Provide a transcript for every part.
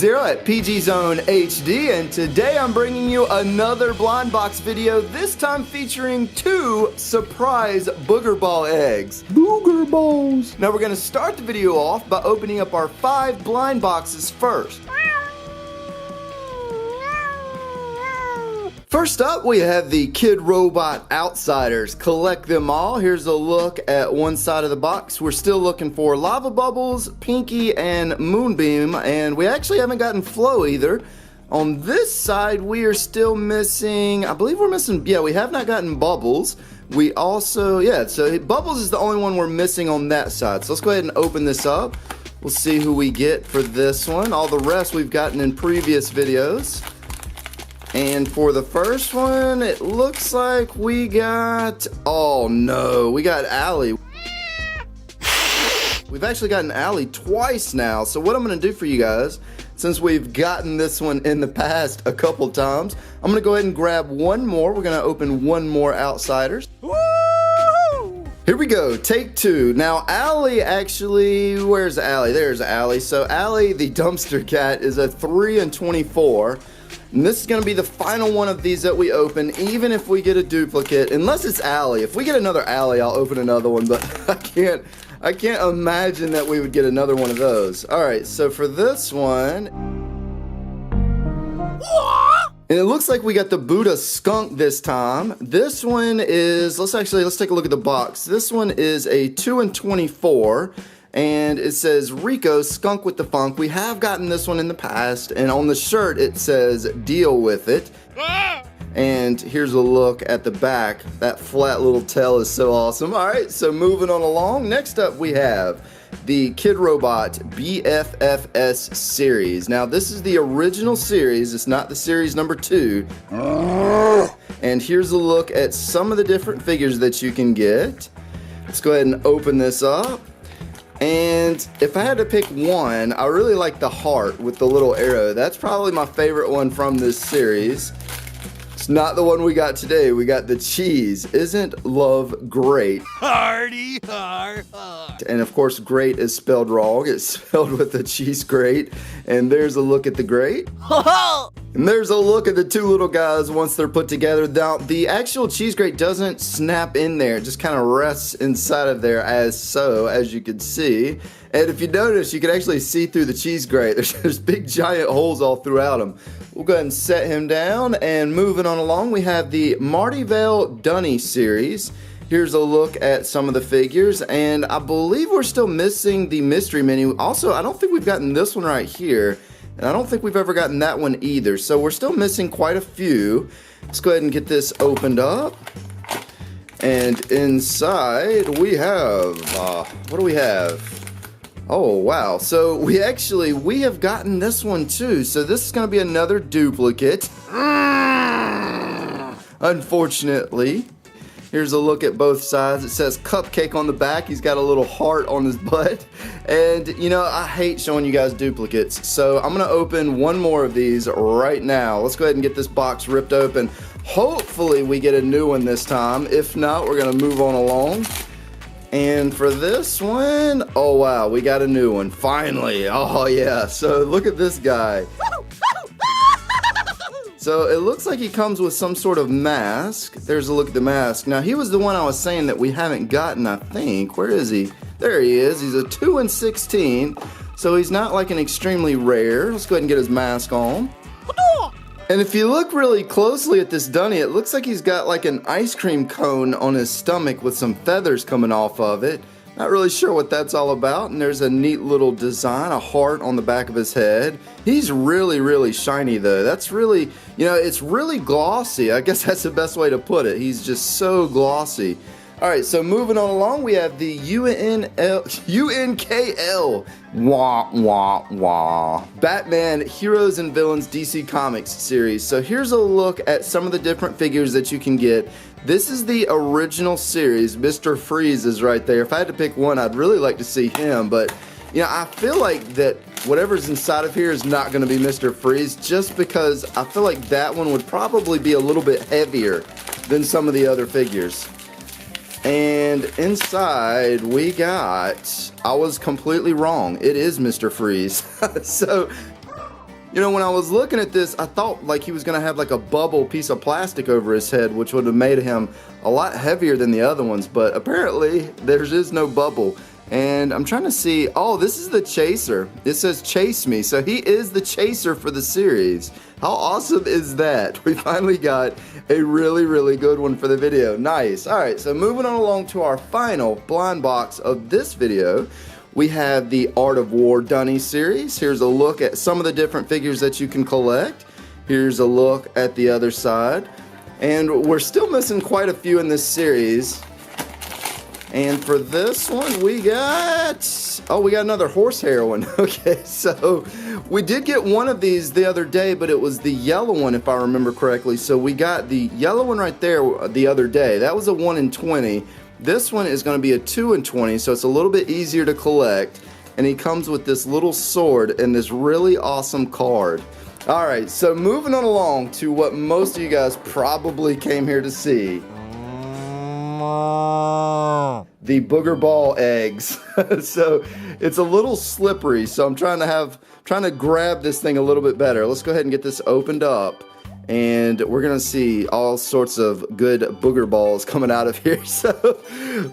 ZerO at PG Zone HD, and today I'm bringing you another blind box video, this time featuring 2 surprise booger ball eggs. Booger balls! Now we're going to start the video off by opening up our 5 blind boxes first. First up, we have the Kid Robot Outsiders. Collect them all. Here's a look at one side of the box. We're still looking for Lava Bubbles, Pinky, and Moonbeam, and we actually haven't gotten Flo either. On this side, we are still missing, I believe we're missing, we have not gotten Bubbles. We also, so Bubbles is the only one we're missing on that side. So let's go ahead and open this up. We'll see who we get for this one. All the rest we've gotten in previous videos. And for the first one, it looks like we got, oh no, we got Allie. We've actually gotten Allie twice now. So what I'm going to do for you guys, since we've gotten this one in the past a couple times, I'm going to go ahead and grab one more. We're going to open one more Outsiders. Woo! Here we go, take 2. Now Allie actually, where's Allie? There's Allie. So Allie, the dumpster cat, is a 3 and 24. And this is going to be the final one of these that we open, even if we get a duplicate, unless it's Allie. If we get another Allie, I'll open another one, but I can't imagine that we would get another one of those. Alright, so for this one, and it looks like we got the Buddha Skunk this time. This one is, let's take a look at the box. This one is a 2 and 24. And it says Rico, Skunk with the Funk. We have gotten this one in the past, and on the shirt it says deal with it. And here's a look at the back. That flat little tail is so awesome. Alright, so moving on along. Next up we have the Kid Robot BFS series. Now this is the original series, it's not the series number 2. And here's a look at some of the different figures that you can get. Let's go ahead and open this up. And if I had to pick one, I really like the heart with the little arrow. That's probably my favorite one from this series. It's not the one we got today. We got the cheese. Isn't love great? Hardy har har. And of course, great is spelled wrong. It's spelled with the cheese grate. And there's a look at the grate. And there's a look at the 2 little guys once they're put together. Now, the actual cheese grate doesn't snap in there. It just kind of rests inside of there as you can see. And if you notice, you can actually see through the cheese grate. There's big giant holes all throughout them. We'll go ahead and set him down, and moving on along, we have the Marti Dunny series. Here's a look at some of the figures, and I believe we're still missing the mystery menu. Also, I don't think we've gotten this one right here, and I don't think we've ever gotten that one either. So we're still missing quite a few. Let's go ahead and get this opened up. And inside we have, what do we have? Oh wow, so we have gotten this one too, so this is going to be another duplicate, unfortunately. Here's a look at both sides. It says Cupcake on the back. He's got a little heart on his butt, and you know, I hate showing you guys duplicates, so I'm going to open one more of these right now. Let's go ahead and get this box ripped open. Hopefully we get a new one this time. If not, we're going to move on along. And for this one, oh wow, we got a new one, finally. Oh yeah, so look at this guy. So it looks like he comes with some sort of mask. There's a look at the mask. Now he was the one I was saying that we haven't gotten, I think. Where is he? There he is. He's a 2 and 16. So he's not like an extremely rare. Let's go ahead and get his mask on. And if you look really closely at this Dunny, it looks like he's got like an ice cream cone on his stomach with some feathers coming off of it. Not really sure what that's all about. And there's a neat little design, a heart on the back of his head. He's really, really shiny though. That's really, you know, it's really glossy. I guess that's the best way to put it. He's just so glossy. Alright, so moving on along, we have the UNKL wah wah wah Batman Heroes and Villains DC Comics series. So here's a look at some of the different figures that you can get. This is the original series. Mr. Freeze is right there. If I had to pick one, I'd really like to see him, but you know, I feel like that whatever's inside of here is not going to be Mr. Freeze, just because I feel like that one would probably be a little bit heavier than some of the other figures. And inside we got, I was completely wrong, it is Mr. Freeze. So You know, when I was looking at this, I thought like he was gonna have like a bubble piece of plastic over his head, which would have made him a lot heavier than the other ones, but apparently there is no bubble. And I'm trying to see, oh, this is the chaser. It says chase me, so he is the chaser for the series. How awesome is that? We finally got a really, really good one for the video. Nice. All right, so moving on along to our final blind box of this video, we have the Art of War Dunny series. Here's a look at some of the different figures that you can collect. Here's a look at the other side. And we're still missing quite a few in this series. And for this one, we got another horsehair one. Okay, so we did get one of these the other day, but it was the yellow one, if I remember correctly. So we got the yellow one right there the other day. That was a 1 in 20. This one is going to be a 2 in 20, so it's a little bit easier to collect. And he comes with this little sword and this really awesome card. All right, so moving on along to what most of you guys probably came here to see. The Booger Ball eggs. So it's a little slippery, so I'm trying to grab this thing a little bit better. Let's go ahead and get this opened up, and we're gonna see all sorts of good booger balls coming out of here. So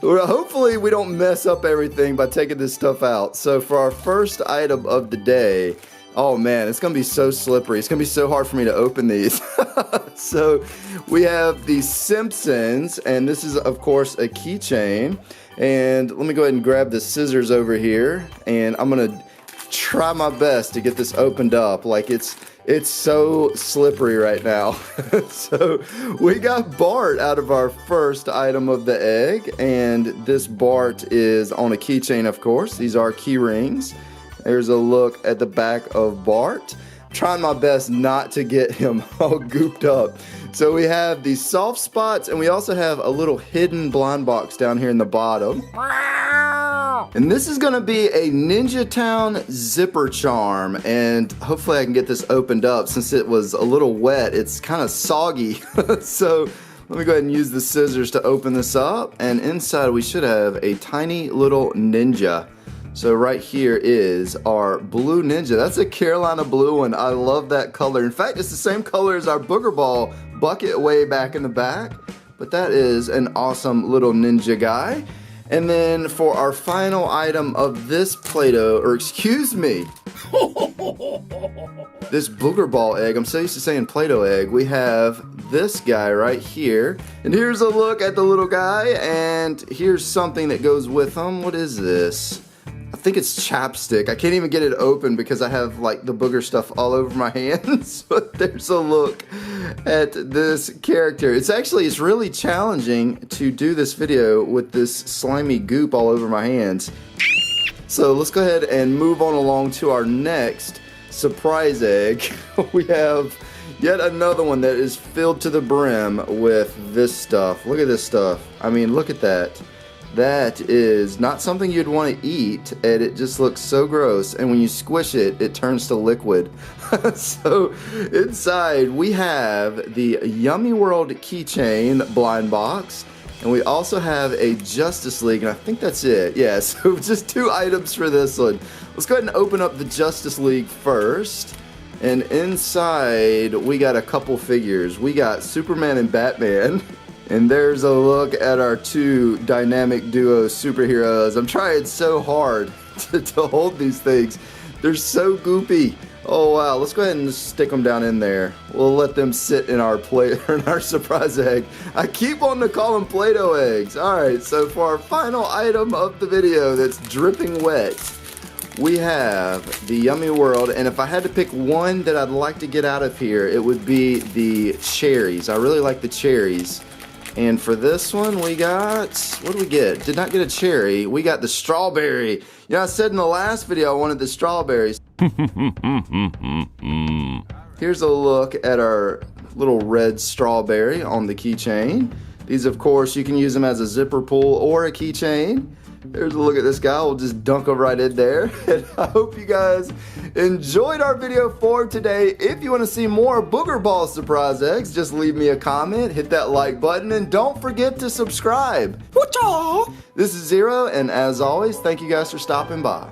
hopefully we don't mess up everything by taking this stuff out. So for our first item of the day, oh man, it's gonna be so slippery. It's gonna be so hard for me to open these. So we have the Simpsons, and this is of course a keychain. And let me go ahead and grab the scissors over here, and I'm gonna try my best to get this opened up. Like it's so slippery right now. So we got Bart out of our first item of the egg, and this Bart is on a keychain, of course. These are key rings. There's a look at the back of Bart. I'm trying my best not to get him all gooped up. So we have these soft spots, and we also have a little hidden blind box down here in the bottom. And this is gonna be a Ninja Town zipper charm, and hopefully I can get this opened up. Since it was a little wet, it's kind of soggy. So let me go ahead and use the scissors to open this up, and inside we should have a tiny little ninja. So right here is our blue ninja. That's a Carolina blue one. I love that color. In fact, it's the same color as our Booger Ball bucket way back in the back. But that is an awesome little ninja guy. And then for our final item of this Play-Doh, or excuse me, this Booger Ball egg, I'm so used to saying Play-Doh egg, we have this guy right here. And here's a look at the little guy, and here's something that goes with him. What is this? I think it's chapstick. I can't even get it open because I have like the booger stuff all over my hands. But there's a look at this character. It's really challenging to do this video with this slimy goop all over my hands. So let's go ahead and move on along to our next surprise egg. We have yet another one that is filled to the brim with this stuff. Look at this stuff. I mean, look at that. That is not something you'd want to eat, and it just looks so gross, and when you squish it, it turns to liquid. So inside we have the Yummy World keychain blind box, and we also have a Justice League, and I think that's it. Yeah, so just 2 items for this one. Let's go ahead and open up the Justice League first. And inside we got a couple figures. We got Superman and Batman. And there's a look at our 2 dynamic duo superheroes. I'm trying so hard to hold these things. They're so goopy. Oh wow, let's go ahead and stick them down in there. We'll let them sit in our surprise egg. I keep wanting to call them Play-Doh eggs. Alright, so for our final item of the video that's dripping wet, we have the Yummy World, and if I had to pick one that I'd like to get out of here, it would be the cherries. I really like the cherries. And for this one, we got, what did we get? Did not get a cherry. We got the strawberry. You know, I said in the last video I wanted the strawberries. Here's a look at our little red strawberry on the keychain. These, of course, you can use them as a zipper pull or a keychain. There's a look at this guy. We'll just dunk him right in there. And I hope you guys enjoyed our video for today. If you want to see more Booger Ball surprise eggs, just leave me a comment, hit that like button, and don't forget to subscribe. This is ZerO, and as always, thank you guys for stopping by.